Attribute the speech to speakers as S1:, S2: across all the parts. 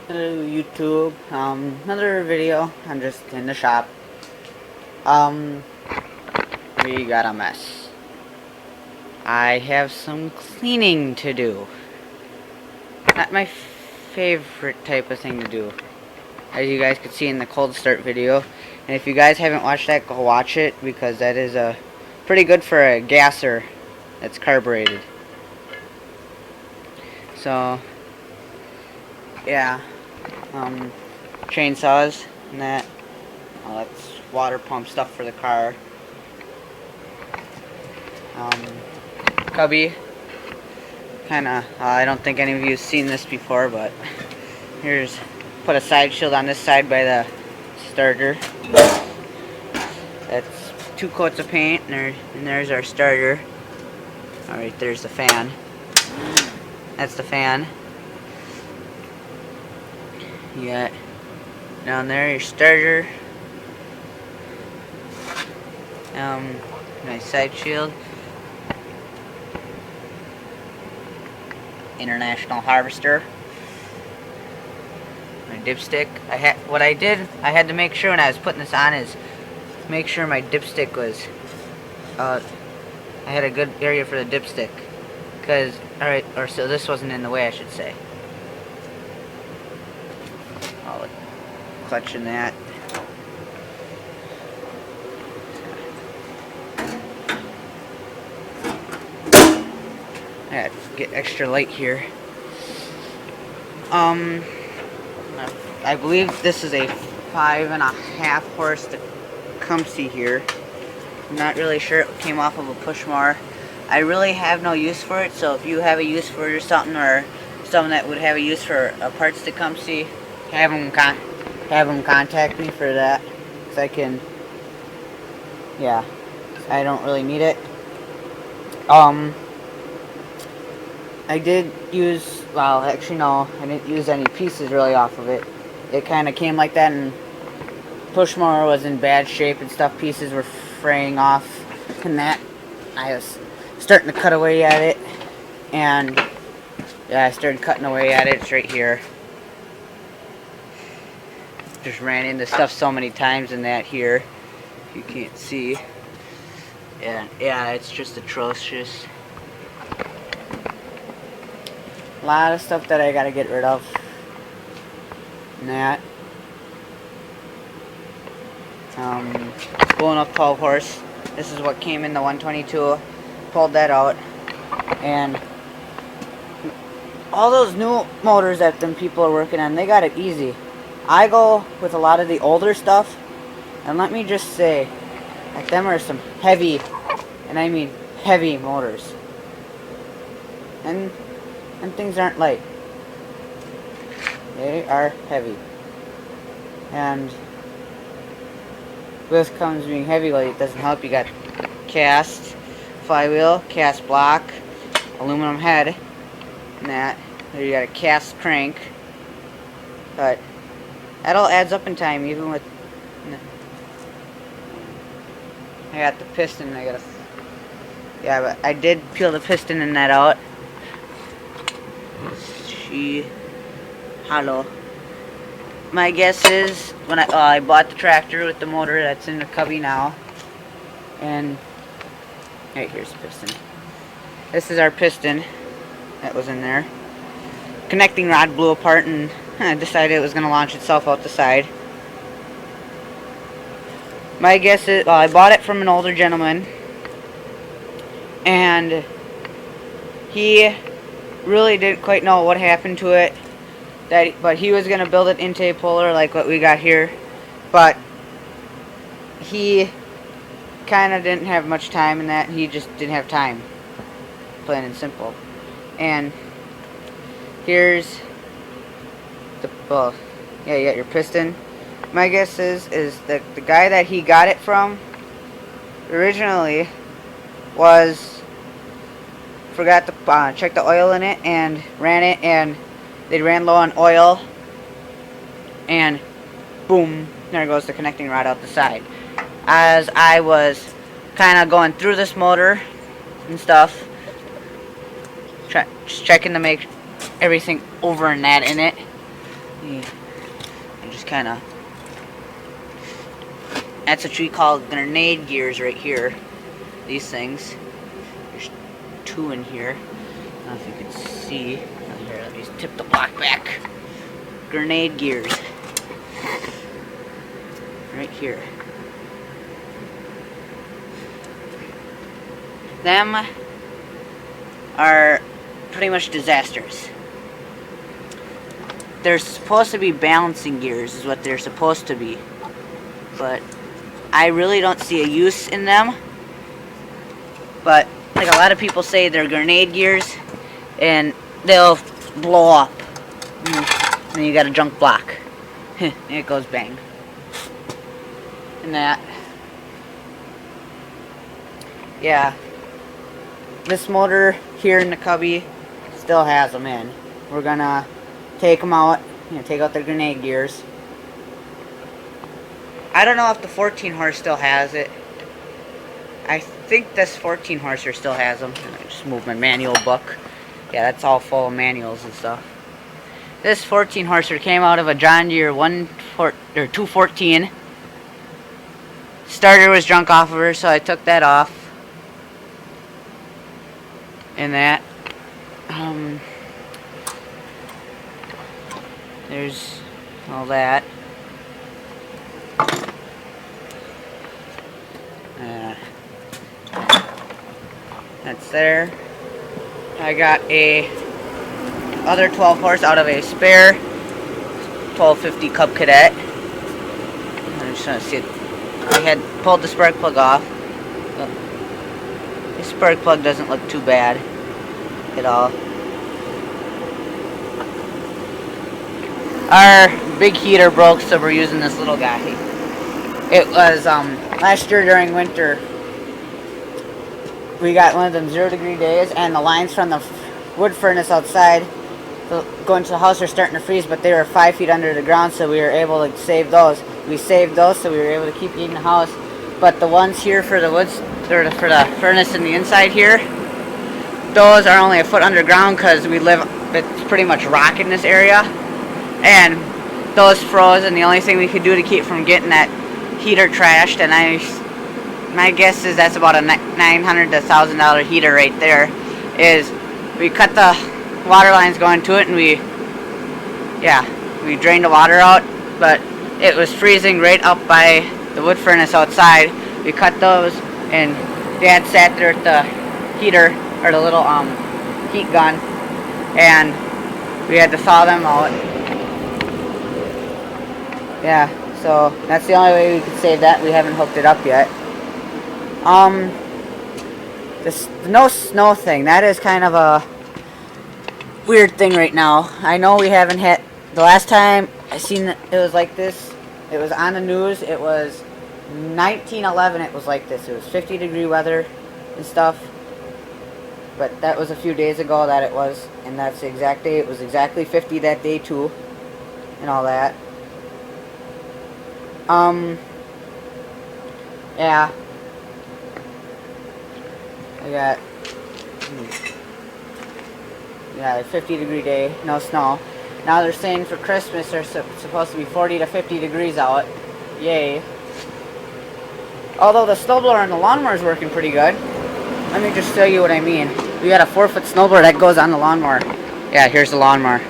S1: Hello YouTube, another video. I'm just in the shop. We got a mess. I have some cleaning to do. Not my favorite type of thing to do, as you guys could see in the cold start video. And if you guys haven't watched that, go watch it, because that is pretty good for a gasser that's carbureted. So yeah, chainsaws and that. That's water pump stuff for the car. Cubby. Kinda, I don't think any of you have seen this before, but here's, put a side shield on this side by the starter. That's 2 coats of paint, and there's our starter. Alright, there's the fan. That's the fan. You got down there your starter. Nice side shield. International Harvester. My dipstick. I had to make sure when I was putting this on is make sure my dipstick was I had a good area for the dipstick, because so this wasn't in the way, I should say. I'll clutch in that. I gotta get extra light here. I believe this is a 5.5 horse Tecumseh here. I'm not really sure it came off of a push mower. I really have no use for it, so if you have a use for it or something, or someone that would have a use for a parts Tecumseh, have them contact me for that, because I can, yeah, I don't really need it. I did use, well, actually no, I didn't use any pieces really off of it. It kind of came like that, and push mower was in bad shape and stuff. Pieces were fraying off, and that I was starting to cut away at it, and yeah, I started cutting away at it. It's right here. Just ran into stuff so many times in that here. You can't see. Yeah, it's just atrocious. A lot of stuff that I gotta get rid of. And that. Blowing up 12 horse. This is what came in the 122. Pulled that out. And all those new motors that them people are working on, they got it easy. I go with a lot of the older stuff, and let me just say that them are some heavy, and I mean heavy motors. And things aren't light. They are heavy. And this comes being heavyweight, it doesn't help. You got cast flywheel, cast block, aluminum head, and that. There you got a cast crank. But that all adds up in time, even with. I got the piston. Yeah, but I did peel the piston in that out. Hollow. My guess is when I bought the tractor with the motor that's in the cubby now, and right here's the piston. This is our piston that was in there. Connecting rod blew apart, and I decided it was going to launch itself out the side. My guess is, I bought it from an older gentleman, and he really didn't quite know what happened to it, but he was going to build it into a puller like what we got here, but he kind of didn't have much time in that. He just didn't have time, plain and simple. And here's the, well, yeah, you got your piston. My guess is that the guy that he got it from originally forgot to check the oil in it, and ran it, and they ran low on oil, and boom, there goes the connecting rod out the side. As I was kind of going through this motor and stuff, just checking to make everything over and that in it, And just kind of, that's what we call grenade gears right here. These things. There's two in here. I don't know if you can see. Here, let me tip the block back. Grenade gears. Right here. Them are pretty much disasters. They're supposed to be balancing gears is what they're supposed to be. But I really don't see a use in them. But like a lot of people say, they're grenade gears and they'll blow up. And then you got a junk block. And it goes bang. And that. Yeah. This motor here in the cubby still has them in. We're gonna take them out, take out the grenade gears. I don't know if the 14 horse still has it. I think this 14 horser still has them. I just moved my manual book. Yeah, that's all full of manuals and stuff. This 14 horser came out of a John Deere 214. Starter was drunk off of her, so I took that off. And that. There's all that. That's there. I got a other 12 horse out of a spare 1250 Cub Cadet. I'm just trying to see it. I had pulled the spark plug off. The spark plug doesn't look too bad at all. Our big heater broke, so we're using this little guy. It was last year during winter. We got one of them 0-degree days, and the lines from the wood furnace outside going to the house are starting to freeze, but they were 5 feet under the ground, so we were able to save those. We saved those, so we were able to keep heating the house. But the ones here for the woods, or for the furnace in the inside here, those are only a foot underground because we live, it's pretty much rock in this area. And those froze, and the only thing we could do to keep from getting that heater trashed, and my guess is that's about a $900 to $1,000 heater right there, is we cut the water lines going to it, and we drained the water out, but it was freezing right up by the wood furnace outside. We cut those, and Dad sat there at the heater, or the little heat gun, and we had to thaw them out. Yeah, so that's the only way we could save that. We haven't hooked it up yet. This no snow thing, that is kind of a weird thing right now. I know we haven't had, the last time I seen it was like this, it was on the news, it was 1911 it was like this. It was 50-degree weather and stuff. But that was a few days ago that it was, and that's the exact day. It was exactly 50 that day too, and all that. Yeah. I got a 50-degree day, no snow. Now they're saying for Christmas there's supposed to be 40 to 50 degrees out. Yay. Although the snowblower and the lawnmower is working pretty good. Let me just show you what I mean. We got a 4-foot snowblower that goes on the lawnmower. Yeah, here's the lawnmower.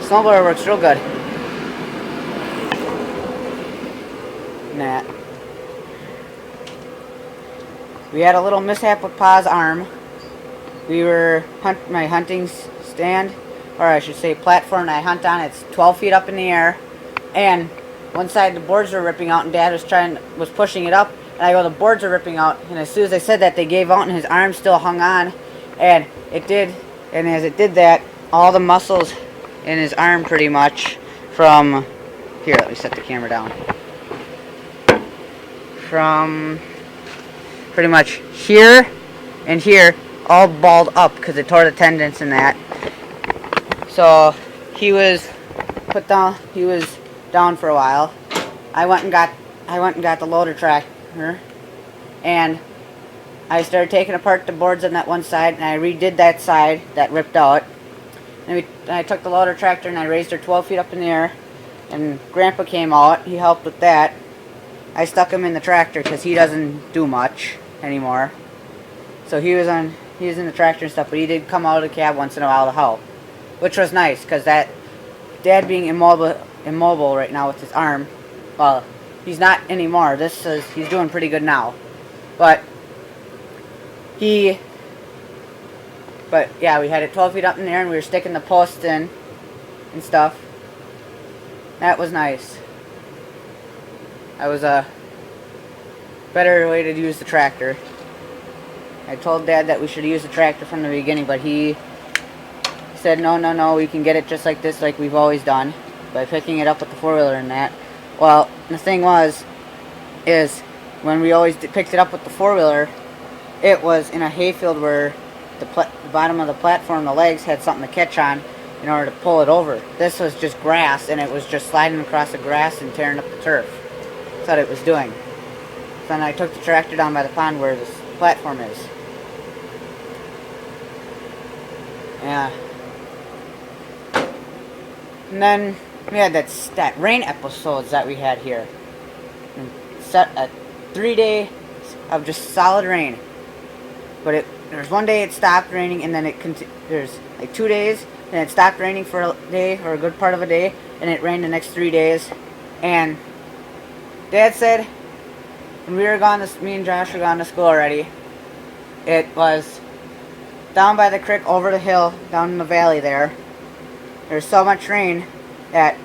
S1: Snowblower works real good. That. We had a little mishap with Pa's arm. We were my hunting stand, or I should say platform that I hunt on, it's 12 feet up in the air, and one side the boards were ripping out, and Dad was pushing it up, and I go, the boards are ripping out, and as soon as I said that, they gave out, and his arm still hung on, and it did, and as it did that, all the muscles in his arm pretty much from, here, let me set the camera down, from pretty much here and here all balled up because it tore the tendons and that. So he was down for a while. I went and got the loader tractor, and I started taking apart the boards on that one side, and I redid that side that ripped out, And I took the loader tractor and I raised her 12 feet up in the air. And Grandpa came out. He helped with that. I stuck him in the tractor because he doesn't do much anymore. So he was in the tractor and stuff, but he did come out of the cab once in a while to help, which was nice because that Dad being immobile right now with his arm. Well, he's not anymore. He's doing pretty good now, but yeah, we had it 12 feet up in the air and we were sticking the posts in and stuff. That was nice. That was a better way to use the tractor. I told Dad that we should use the tractor from the beginning, but he said, no, we can get it just like this, like we've always done, by picking it up with the four-wheeler and that. Well, the thing is when we always picked it up with the four-wheeler, it was in a hayfield where the bottom of the platform, the legs, had something to catch on in order to pull it over. This was just grass, and it was just sliding across the grass and tearing up the turf. That's what it was doing. So then I took the tractor down by the pond where this platform is. Yeah. And then we had that rain episodes that we had here. And set a 3 day of just solid rain. But there's one day it stopped raining, and then there's like 2 days, and it stopped raining for a day or a good part of a day, and it rained the next 3 days. And Dad said when we were gone, me and Josh were gone to school already, it was down by the creek, over the hill, down in the valley there. There's so much rain that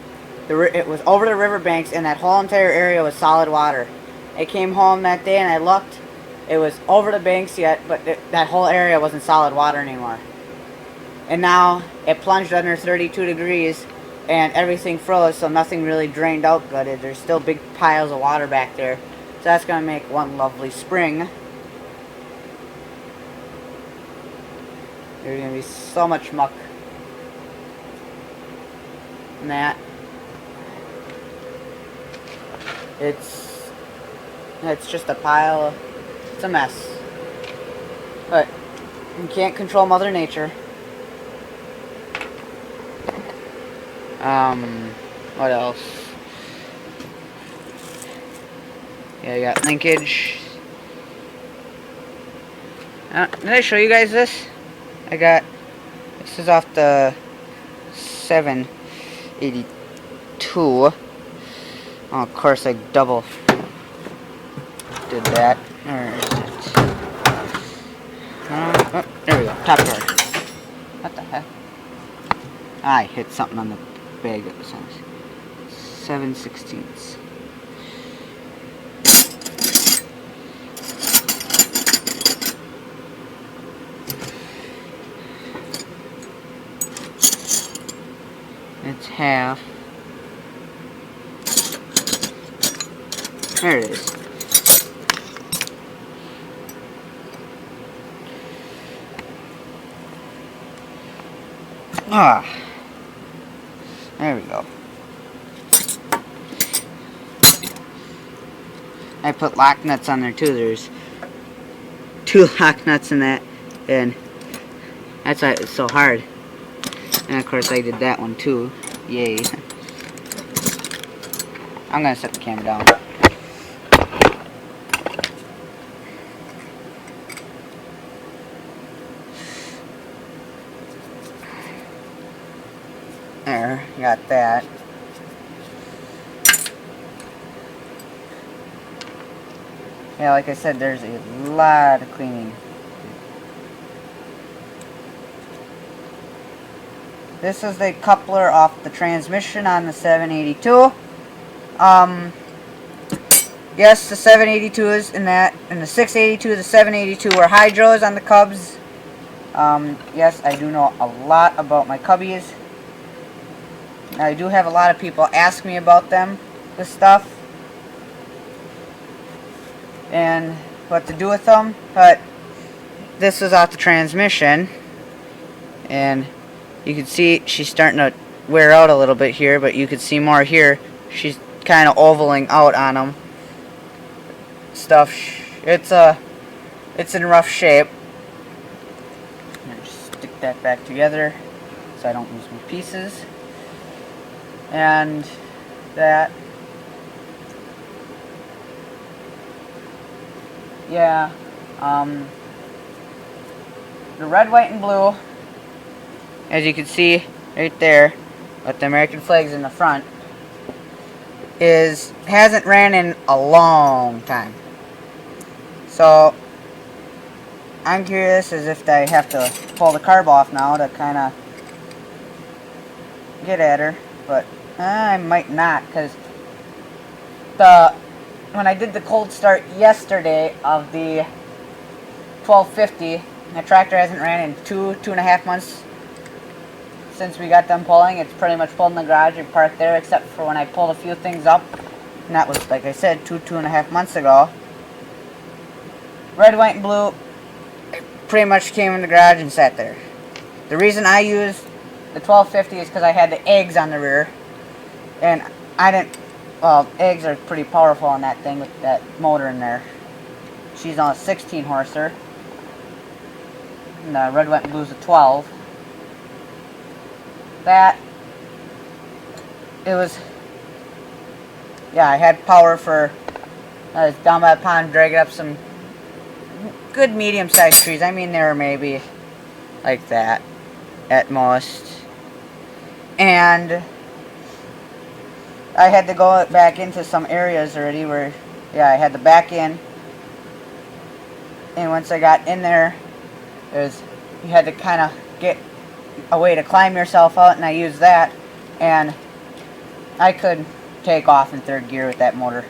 S1: it was over the riverbanks, and that whole entire area was solid water. I came home that day and I looked. It was over the banks yet, but that whole area wasn't solid water anymore. And now it plunged under 32 degrees and everything froze, so nothing really drained out good. There's still big piles of water back there. So that's going to make one lovely spring. There's going to be so much muck in that. It's just a pile. It's a mess. But you can't control Mother Nature. What else? Yeah, you got linkage. Did I show you guys this? This is off the 782. Oh, of course I double did that. Where is it? Oh, there we go. Top drawer. What the heck? I hit something on the bag that was on 7/16. It's half. There it is. Ah, there we go. I put lock nuts on there too. There's 2 lock nuts in that, and that's why it's so hard. And of course I did that one too. Yay. I'm gonna set the camera down. There, got that. Yeah, like I said, there's a lot of cleaning. This is the coupler off the transmission on the 782. Yes, the 782 is in that, and the 682, the 782 were hydros on the Cubs. Yes, I do know a lot about my Cubbies. I do have a lot of people ask me about them, this stuff, and what to do with them, but this was off the transmission, and you can see she's starting to wear out a little bit here, but you can see more here. She's kind of ovaling out on them. Stuff. It's in rough shape. Just stick that back together. so I don't lose my pieces. And that, yeah, the red, white, and blue, as you can see right there, with the American flags in the front, hasn't ran in a long time. So I'm curious as if I have to pull the carb off now to kind of get at her, but I might not, because when I did the cold start yesterday of the 1250, the tractor hasn't ran in two and a half months since we got done pulling. It's pretty much pulled in the garage and parked there, except for when I pulled a few things up, and that was, like I said, two and a half months ago. Red, white, and blue pretty much came in the garage and sat there. The reason I used the 1250 is because I had the eggs on the rear, and I didn't, well, eggs are pretty powerful on that thing with that motor in there. She's on a 16 horser, and the red, white, and blue's a 12. That, it was, yeah, I had power for, I was down by the pond dragging up some good medium-sized trees. I mean, they were maybe like that at most. And I had to go back into some areas already where, yeah, I had to back in. And once I got in there, you had to kind of get a way to climb yourself out, and I used that, and I could take off in third gear with that motor.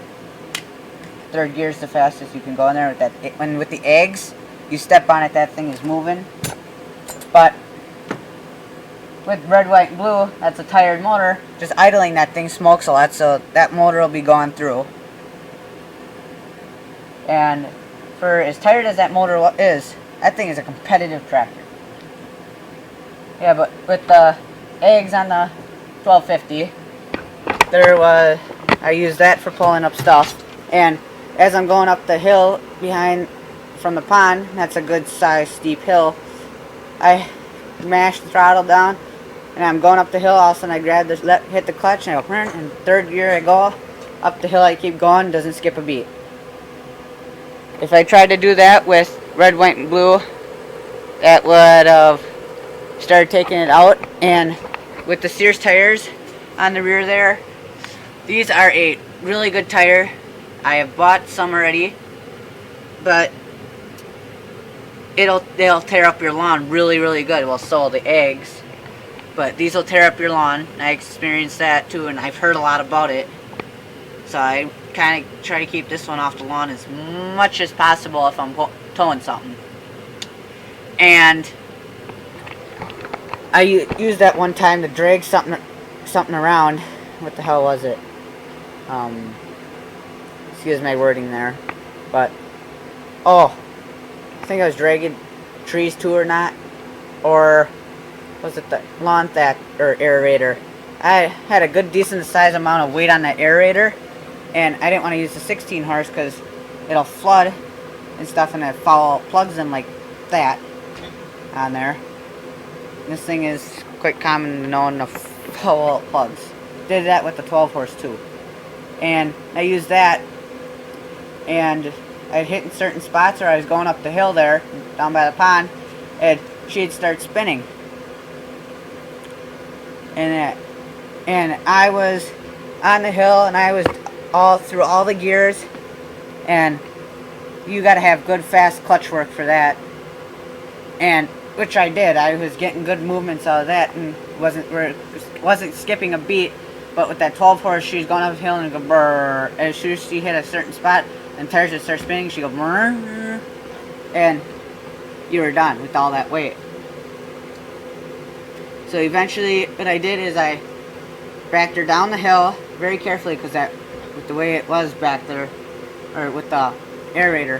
S1: Third gear is the fastest you can go in there with that. When with the eggs, you step on it, that thing is moving. But with red, white, and blue, that's a tired motor. Just idling that thing smokes a lot, so that motor will be gone through. And for as tired as that motor is, that thing is a competitive tractor. Yeah, but with the eggs on the 1250, I used that for pulling up stuff. And as I'm going up the hill from the pond, that's a good size steep hill, I mashed the throttle down, and I'm going up the hill. All of a sudden I hit the clutch, and I go, and third gear I go up the hill. I keep going, doesn't skip a beat. If I tried to do that with red, white, and blue, that would have started taking it out. And with the Sears tires on the rear there, these are a really good tire. I have bought some already, but they'll tear up your lawn really, really good. Well, so will the eggs, but these will tear up your lawn. I experienced that too, and I've heard a lot about it. So I kind of try to keep this one off the lawn as much as possible if I'm towing something. And I used that one time to drag something around. What the hell was it? Excuse my wording there, but I think I was dragging trees too, or not, or was it the lawn or aerator? I had a good decent size amount of weight on that aerator, and I didn't want to use the 16 horse because it'll flood and stuff, and it plugs in like that on there. This thing is quite common known to foul out plugs. Did that with the 12 horse too, and I used that, and I'd hit in certain spots, or I was going up the hill there down by the pond, and she'd start spinning, and I was on the hill, and I was all through all the gears, and you got to have good fast clutch work for that, and which I did. I was getting good movements out of that, and wasn't skipping a beat. But with that 12 horse, she was going up the hill and go brrr. As soon as she hit a certain spot and tires would start spinning, she go brrr, and you were done with all that weight. So eventually, what I did is I backed her down the hill very carefully, because with the way it was back there, or with the aerator,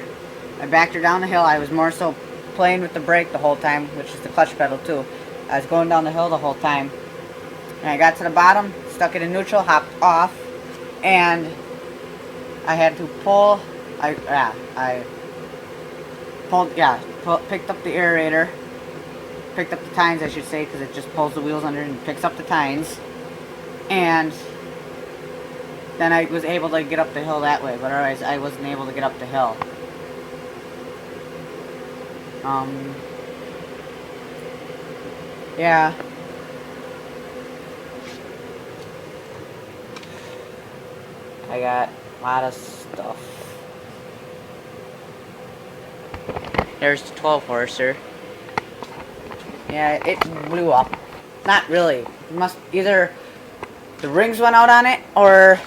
S1: I backed her down the hill. I was more so playing with the brake the whole time, which is the clutch pedal too. I was going down the hill the whole time, and I got to the bottom, stuck it in neutral, hopped off, and I had to pull. Picked up the aerator, picked up the tines, I should say, because it just pulls the wheels under and picks up the tines. And then I was able to get up the hill that way, but otherwise I wasn't able to get up the hill. Yeah. I got a lot of stuff. There's the 12-horser. Yeah, it blew up. Not really. It must either the rings went out on it, or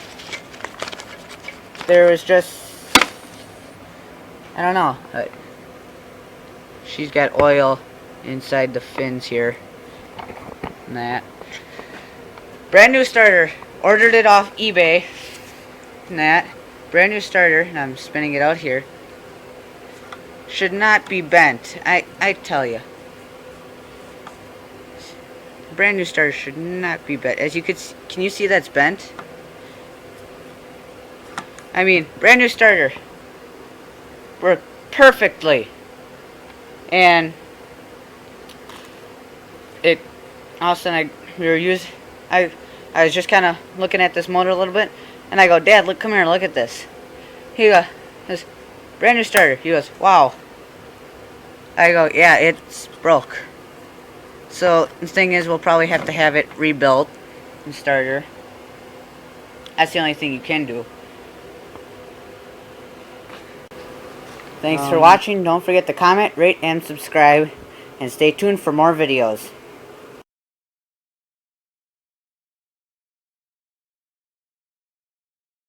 S1: there was just, I don't know. She's got oil inside the fins here. And that. Brand new starter. Ordered it off eBay. And that. Brand new starter. And I'm spinning it out here. Should not be bent. I tell you. Brand new starter should not be bent. As you could see, can you see that's bent? I mean, brand new starter. Worked perfectly. And it all of a sudden I was just kind of looking at this motor a little bit, and I go, Dad, look, come here, look at this. He goes, this brand new starter. He goes, wow. I go, yeah, it's broke. So the thing is, we'll probably have to have it rebuilt in starter. That's the only thing you can do. Thanks for watching. Don't forget to comment, rate, and subscribe. And stay tuned for more videos.